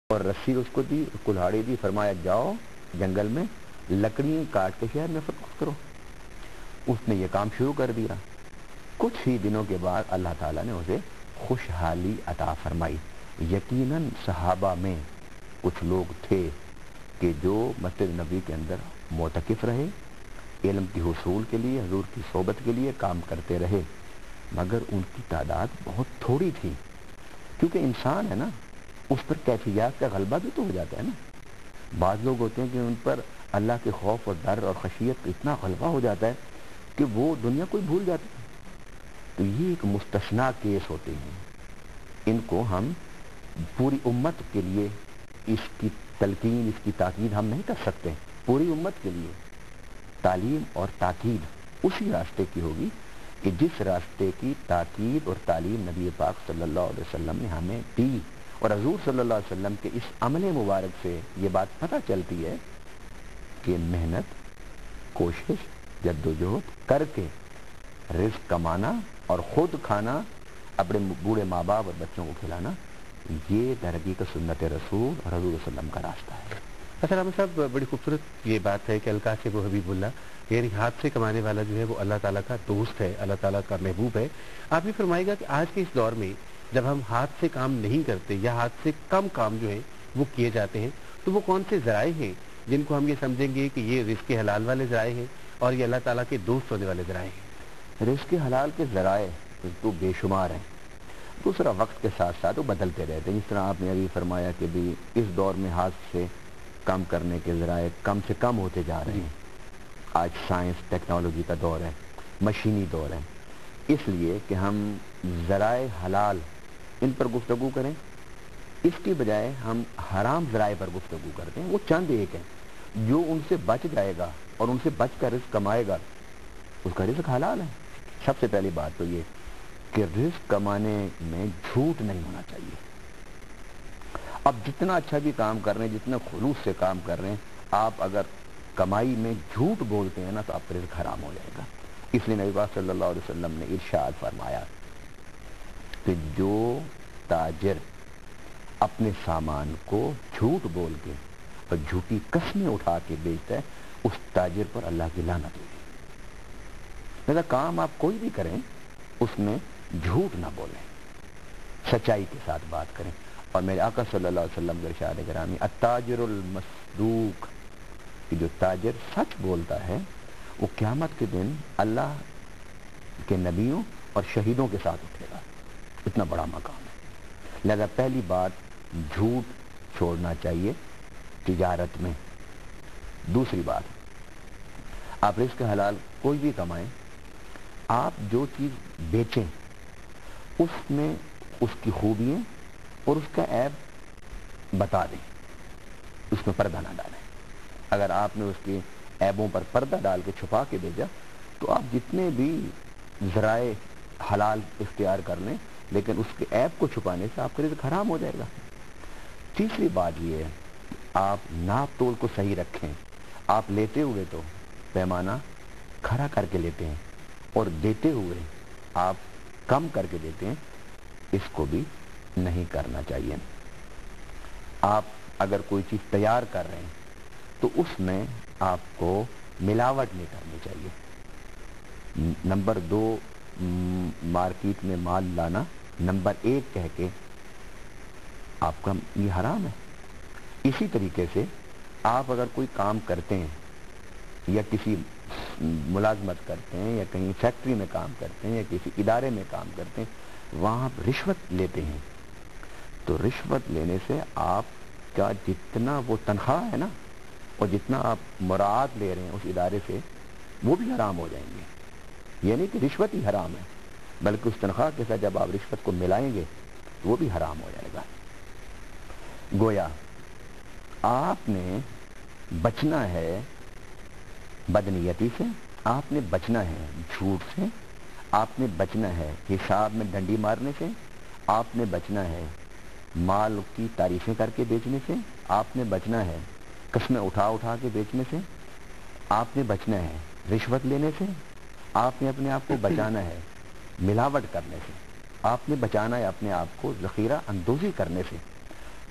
اور رسی اس کو دی، کلہاڑی دی، فرمایا جاؤ جنگل میں لکڑیاں کاٹ کے شہر میں فروخت کرو۔ اس نے یہ کام شروع کر دیا۔ کچھ ہی دنوں کے بعد اللہ تعالیٰ نے اسے خوشحالی عطا فرمائی۔ یقیناً صحابہ میں کچھ لوگ تھے کہ جو مسجد نبوی کے اندر معتکف رہے، علم کی حصول کے لیے، حضور کی صحبت کے لیے کام کرتے رہے، مگر ان کی تعداد بہت تھوڑی تھی، کیونکہ انسان ہے نا، اس پر کیفیات کا غلبہ بھی تو ہو جاتا ہے نا۔ بعض لوگ ہوتے ہیں کہ ان پر اللہ کے خوف اور ڈر اور خشیت کا اتنا غلبہ ہو جاتا ہے کہ وہ دنیا کو ہی بھول جاتے ہیں۔ تو یہ ایک مستثنیٰ کیس ہوتے ہیں، ان کو ہم پوری امت کے لیے اس کی تلقین، اس کی تاکید ہم نہیں کر سکتے۔ پوری امت کے لیے تعلیم اور تاکید اسی راستے کی ہوگی کہ جس راستے کی تاکید اور تعلیم نبی پاک صلی اللہ علیہ وسلم نے ہمیں دی، اور حضور صلی اللہ علیہ وسلم کے اس عمل مبارک سے یہ بات پتہ چلتی ہے کہ محنت، کوشش، جدوجہد کر کے رزق کمانا اور خود کھانا، اپنے بوڑھے ماں باپ اور بچوں کو کھلانا، یہ در حقیقت سنت رسول اور حضور صلی اللہ علیہ وسلم کا راستہ ہے۔ اصل احمد صاحب، بڑی خوبصورت یہ بات ہے کہ الکاسب حبیب اللہ، یعنی ہاتھ سے کمانے والا جو ہے وہ اللہ تعالیٰ کا دوست ہے، اللہ تعالیٰ کا محبوب ہے۔ آپ یہ فرمائے گا کہ آج کے اس دور میں جب ہم ہاتھ سے کام نہیں کرتے یا ہاتھ سے کم کام جو ہے وہ کیے جاتے ہیں، تو وہ کون سے ذرائع ہیں جن کو ہم یہ سمجھیں گے کہ یہ رزق حلال والے ذرائع ہیں اور یہ اللہ تعالیٰ کے دوست ہونے والے ذرائع ہیں؟ رزق حلال کے ذرائع تو بے شمار ہیں، دوسرا وقت کے ساتھ ساتھ وہ بدلتے رہتے ہیں۔ جس طرح آپ نے ابھی فرمایا کہ بھی اس دور میں ہاتھ سے کام کرنے کے ذرائع کم سے کم ہوتے جا رہے ہیں۔ آج سائنس ٹیکنالوجی کا دور ہے، مشینی دور ہے، اس لیے کہ ہم ذرائع حلال ان پر گفتگو کریں، اس کی بجائے ہم حرام ذرائع پر گفتگو کرتے ہیں۔ وہ چند ایک ہیں، جو ان سے بچ جائے گا اور ان سے بچ کر رزق کمائے گا، اس کا رزق حلال ہے۔ سب سے پہلی بات تو یہ کہ رزق کمانے میں جھوٹ نہیں ہونا چاہیے۔ اب جتنا اچھا بھی کام کر رہے ہیں، جتنا خلوص سے کام کر رہے ہیں، آپ اگر کمائی میں جھوٹ بولتے ہیں نا تو آپ کا رزق حرام ہو جائے گا۔ اس لیے نبی پاک صلی اللہ علیہ وسلم نے ارشاد فرمایا کہ جو تاجر اپنے سامان کو جھوٹ بول کے اور جھوٹی قسمیں اٹھا کے بیچتا ہے، اس تاجر پر اللہ کی لعنت ہوگی۔ لہذا کام آپ کوئی بھی کریں، اس میں جھوٹ نہ بولیں، سچائی کے ساتھ بات کریں۔ اور میرے آقا صلی اللہ علیہ وسلم کے ارشاد گرامی التاجر المصدوق، کہ جو تاجر سچ بولتا ہے وہ قیامت کے دن اللہ کے نبیوں اور شہیدوں کے ساتھ اٹھے گا۔ اتنا بڑا مقام ہے۔ لہذا پہلی بات جھوٹ چھوڑنا چاہیے تجارت میں۔ دوسری بات، آپ رزق حلال کوئی بھی کمائیں، آپ جو چیز بیچیں اس میں اس کی خوبیاں اور اس کا عیب بتا دیں، اس میں پردہ نہ ڈالیں۔ اگر آپ نے اس کی عیبوں پر پردہ ڈال کے چھپا کے بھیجا تو آپ جتنے بھی ذرائع حلال اختیار کر لیں، لیکن اس کے عیب کو چھپانے سے آپ کا رزق حرام ہو جائے گا۔ تیسری بات یہ ہے، آپ ناپ تول کو صحیح رکھیں۔ آپ لیتے ہوئے تو پیمانہ کھڑا کر کے لیتے ہیں اور دیتے ہوئے آپ کم کر کے دیتے ہیں، اس کو بھی نہیں کرنا چاہیے۔ آپ اگر کوئی چیز تیار کر رہے ہیں تو اس میں آپ کو ملاوٹ نہیں کرنی چاہیے۔ نمبر 2 مارکیٹ میں مال لانا نمبر 1 کہہ کے آپ کا یہ حرام ہے۔ اسی طریقے سے آپ اگر کوئی کام کرتے ہیں یا کسی ملازمت کرتے ہیں یا کہیں فیکٹری میں کام کرتے ہیں یا کسی ادارے میں کام کرتے ہیں، وہاں آپ رشوت لیتے ہیں، تو رشوت لینے سے آپ کا جتنا وہ تنخواہ ہے نا اور جتنا آپ مراعات لے رہے ہیں اس ادارے سے، وہ بھی حرام ہو جائیں گے۔ یعنی کہ رشوت ہی حرام ہے، بلکہ اس تنخواہ کے ساتھ جب آپ رشوت کو ملائیں گے وہ بھی حرام ہو جائے گا۔ گویا آپ نے بچنا ہے بدنیتی سے، آپ نے بچنا ہے جھوٹ سے، آپ نے بچنا ہے حساب میں ڈنڈی مارنے سے، آپ نے بچنا ہے مال کی تعریفیں کر کے بیچنے سے، آپ نے بچنا ہے قسمیں اٹھا اٹھا کے بیچنے سے، آپ نے بچنا ہے رشوت لینے سے، آپ نے اپنے آپ کو بچانا ہے ملاوٹ کرنے سے، آپ نے بچانا ہے اپنے آپ کو ذخیرہ اندوزی کرنے سے۔